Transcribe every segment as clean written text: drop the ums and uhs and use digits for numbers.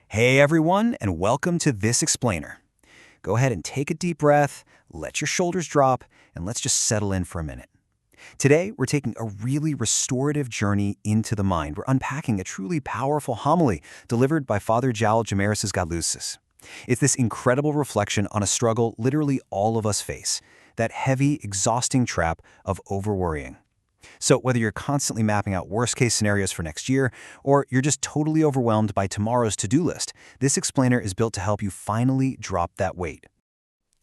Hey everyone, and welcome to This Explainer. Go ahead and take a deep breath, let your shoulders drop, and let's just settle in for a minute. Today, we're taking a really restorative journey into the mind. We're unpacking a truly powerful homily delivered by Father Gatus. It's this incredible reflection on a struggle literally all of us face, that heavy, exhausting trap of overworrying. So whether you're constantly mapping out worst-case scenarios for next year, or you're just totally overwhelmed by tomorrow's to-do list, this explainer is built to help you finally drop that weight.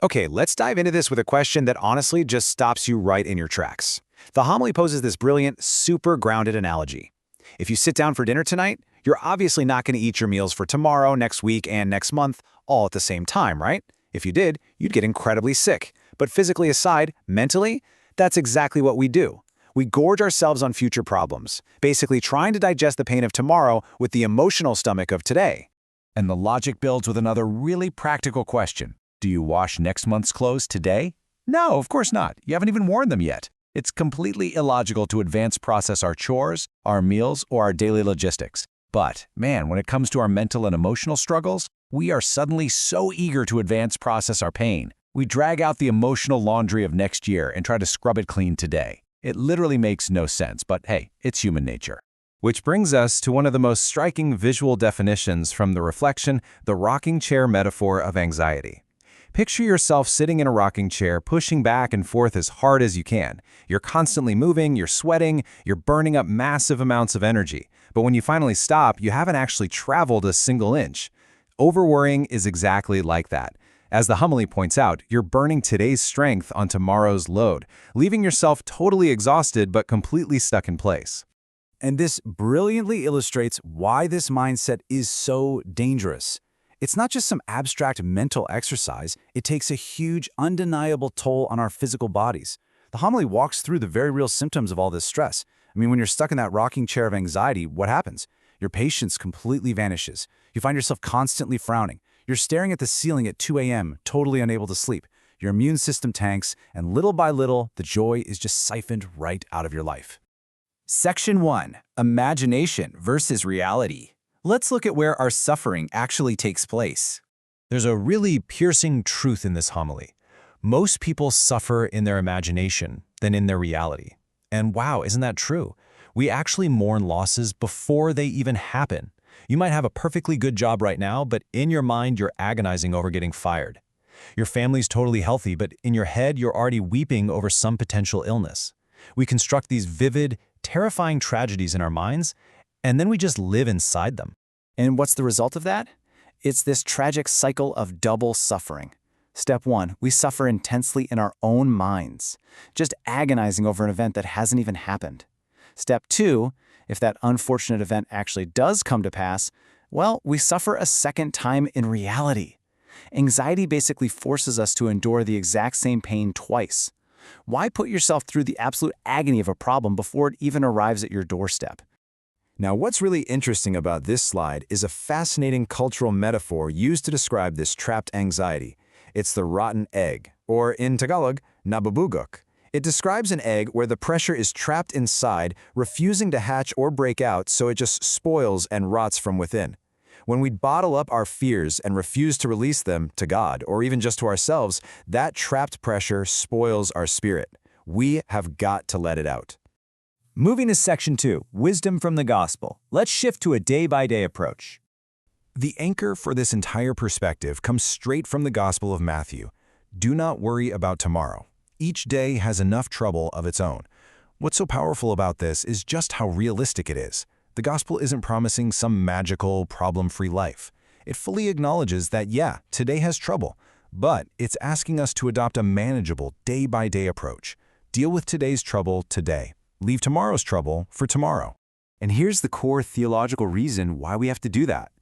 Okay, let's dive into this with a question that honestly just stops you right in your tracks. The homily poses this brilliant, super grounded analogy. If you sit down for dinner tonight, you're obviously not going to eat your meals for tomorrow, next week, and next month all at the same time, right? If you did, you'd get incredibly sick. But physically aside, mentally, that's exactly what we do. We gorge ourselves on future problems, basically trying to digest the pain of tomorrow with the emotional stomach of today. And the logic builds with another really practical question. Do you wash next month's clothes today? No, of course not. You haven't even worn them yet. It's completely illogical to advance process our chores, our meals, or our daily logistics. But, man, when it comes to our mental and emotional struggles, we are suddenly so eager to advance process our pain. We drag out the emotional laundry of next year and try to scrub it clean today. It literally makes no sense, but hey, it's human nature. Which brings us to one of the most striking visual definitions from the reflection, the rocking chair metaphor of anxiety. Picture yourself sitting in a rocking chair, pushing back and forth as hard as you can. You're constantly moving, you're sweating, you're burning up massive amounts of energy. But when you finally stop, you haven't actually traveled a single inch. Overworrying is exactly like that. As the homily points out, you're burning today's strength on tomorrow's load, leaving yourself totally exhausted but completely stuck in place. And this brilliantly illustrates why this mindset is so dangerous. It's not just some abstract mental exercise, it takes a huge, undeniable toll on our physical bodies. The homily walks through the very real symptoms of all this stress. When you're stuck in that rocking chair of anxiety, what happens? Your patience completely vanishes. You find yourself constantly frowning. You're staring at the ceiling at 2 a.m., totally unable to sleep. Your immune system tanks, and little by little, the joy is just siphoned right out of your life. Section 1. Imagination versus reality. Let's look at where our suffering actually takes place. There's a really piercing truth in this homily. Most people suffer in their imagination than in their reality. And wow, isn't that true? We actually mourn losses before they even happen. You might have a perfectly good job right now, but in your mind, you're agonizing over getting fired. Your family's totally healthy, but in your head, you're already weeping over some potential illness. We construct these vivid, terrifying tragedies in our minds, and then we just live inside them. And what's the result of that? It's this tragic cycle of double suffering. Step 1, we suffer intensely in our own minds, just agonizing over an event that hasn't even happened. Step 2, if that unfortunate event actually does come to pass, well, we suffer a second time in reality. Anxiety basically forces us to endure the exact same pain twice. Why put yourself through the absolute agony of a problem before it even arrives at your doorstep? Now, what's really interesting about this slide is a fascinating cultural metaphor used to describe this trapped anxiety. It's the rotten egg, or in Tagalog, nabubugok. It describes an egg where the pressure is trapped inside, refusing to hatch or break out, so it just spoils and rots from within. When we bottle up our fears and refuse to release them to God, or even just to ourselves, that trapped pressure spoils our spirit. We have got to let it out. Moving to Section 2, Wisdom from the Gospel. Let's shift to a day-by-day approach. The anchor for this entire perspective comes straight from the Gospel of Matthew. Do not worry about tomorrow. Each day has enough trouble of its own. What's so powerful about this is just how realistic it is. The gospel isn't promising some magical, problem-free life. It fully acknowledges that, yeah, today has trouble, but it's asking us to adopt a manageable, day-by-day approach. Deal with today's trouble today. Leave tomorrow's trouble for tomorrow. And here's the core theological reason why we have to do that.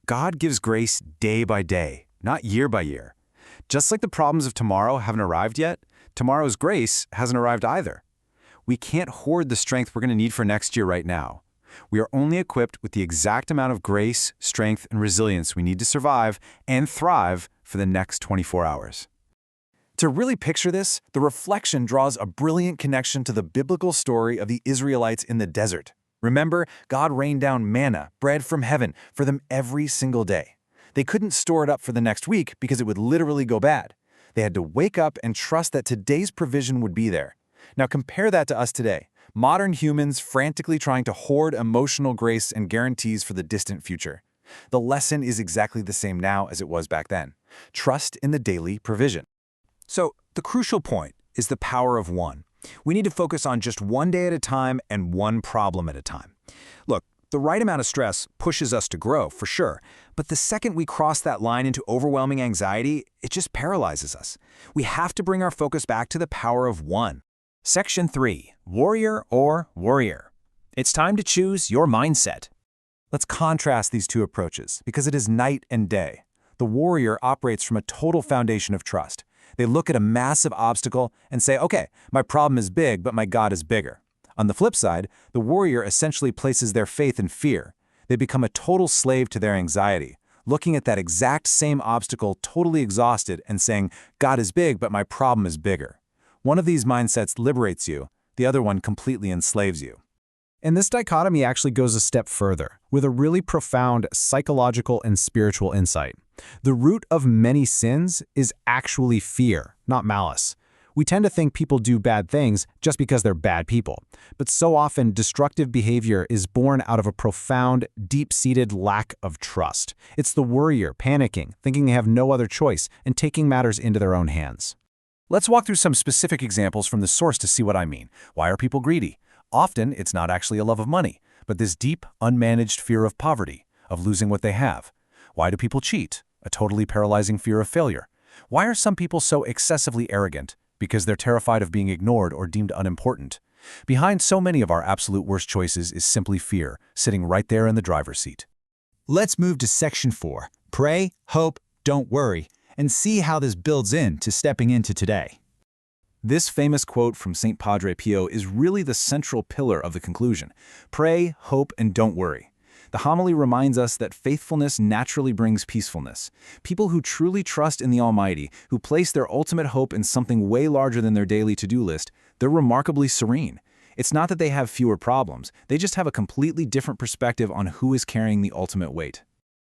God gives grace day by day, not year by year. Just like the problems of tomorrow haven't arrived yet, tomorrow's grace hasn't arrived either. We can't hoard the strength we're going to need for next year right now. We are only equipped with the exact amount of grace, strength, and resilience we need to survive and thrive for the next 24 hours. To really picture this, the reflection draws a brilliant connection to the biblical story of the Israelites in the desert. Remember, God rained down manna, bread from heaven, for them every single day. They couldn't store it up for the next week because it would literally go bad. They had to wake up and trust that today's provision would be there. Now compare that to us today. Modern humans frantically trying to hoard emotional grace and guarantees for the distant future. The lesson is exactly the same now as it was back then. Trust in the daily provision. So, the crucial point is the power of one. We need to focus on just one day at a time and one problem at a time. Look, the right amount of stress pushes us to grow, for sure, but the second we cross that line into overwhelming anxiety, it just paralyzes us. We have to bring our focus back to the power of one. Section 3. Worrier or Worrier. It's time to choose your mindset. Let's contrast these two approaches, because it is night and day. The worrier operates from a total foundation of trust. They look at a massive obstacle and say, okay, my problem is big, but my God is bigger. On the flip side, the worrier essentially places their faith in fear. They become a total slave to their anxiety, looking at that exact same obstacle totally exhausted and saying, God is big, but my problem is bigger. One of these mindsets liberates you, the other one completely enslaves you. And this dichotomy actually goes a step further, with a really profound psychological and spiritual insight. The root of many sins is actually fear, not malice. We tend to think people do bad things just because they're bad people, but so often destructive behavior is born out of a profound, deep-seated lack of trust. It's the worrier panicking, thinking they have no other choice, and taking matters into their own hands. Let's walk through some specific examples from the source to see what I mean. Why are people greedy? Often, it's not actually a love of money, but this deep, unmanaged fear of poverty, of losing what they have. Why do people cheat? A totally paralyzing fear of failure. Why are some people so excessively arrogant? Because they're terrified of being ignored or deemed unimportant. Behind so many of our absolute worst choices is simply fear, sitting right there in the driver's seat. Let's move to Section 4. Pray, hope, don't worry, and see how this builds into stepping into today. This famous quote from St. Padre Pio is really the central pillar of the conclusion. Pray, hope, and don't worry. The homily reminds us that faithfulness naturally brings peacefulness. People who truly trust in the Almighty, who place their ultimate hope in something way larger than their daily to-do list, they're remarkably serene. It's not that they have fewer problems, they just have a completely different perspective on who is carrying the ultimate weight.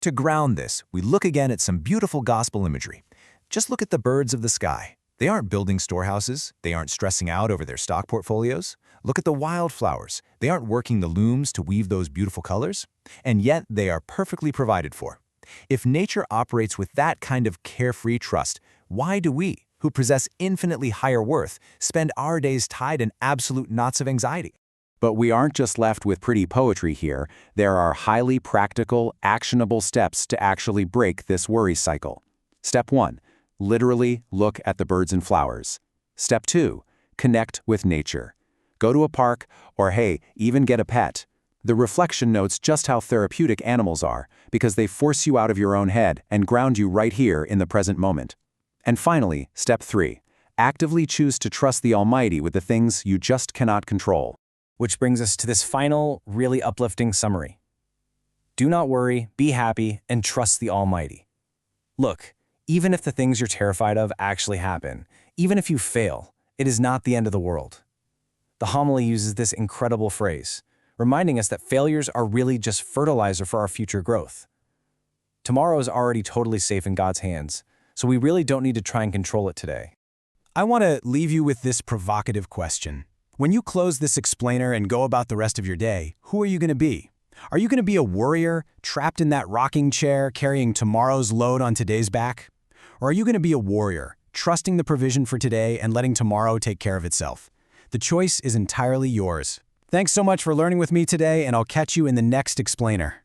To ground this, we look again at some beautiful gospel imagery. Just look at the birds of the sky. They aren't building storehouses. They aren't stressing out over their stock portfolios. Look at the wildflowers. They aren't working the looms to weave those beautiful colors. And yet, they are perfectly provided for. If nature operates with that kind of carefree trust, why do we, who possess infinitely higher worth, spend our days tied in absolute knots of anxiety? But we aren't just left with pretty poetry here. There are highly practical, actionable steps to actually break this worry cycle. Step 1. Literally look at the birds and flowers. Step 2. Connect with nature. Go to a park, or hey, even get a pet. The reflection notes just how therapeutic animals are, because they force you out of your own head and ground you right here in the present moment. And finally, step 3. Actively choose to trust the Almighty with the things you just cannot control. Which brings us to this final, really uplifting summary. Do not worry, be happy, and trust the Almighty. Look, even if the things you're terrified of actually happen, even if you fail, it is not the end of the world. The homily uses this incredible phrase, reminding us that failures are really just fertilizer for our future growth. Tomorrow is already totally safe in God's hands, so we really don't need to try and control it today. I want to leave you with this provocative question. When you close this explainer and go about the rest of your day, who are you going to be? Are you going to be a worrier, trapped in that rocking chair, carrying tomorrow's load on today's back? Or are you going to be a warrior, trusting the provision for today and letting tomorrow take care of itself? The choice is entirely yours. Thanks so much for learning with me today, and I'll catch you in the next explainer.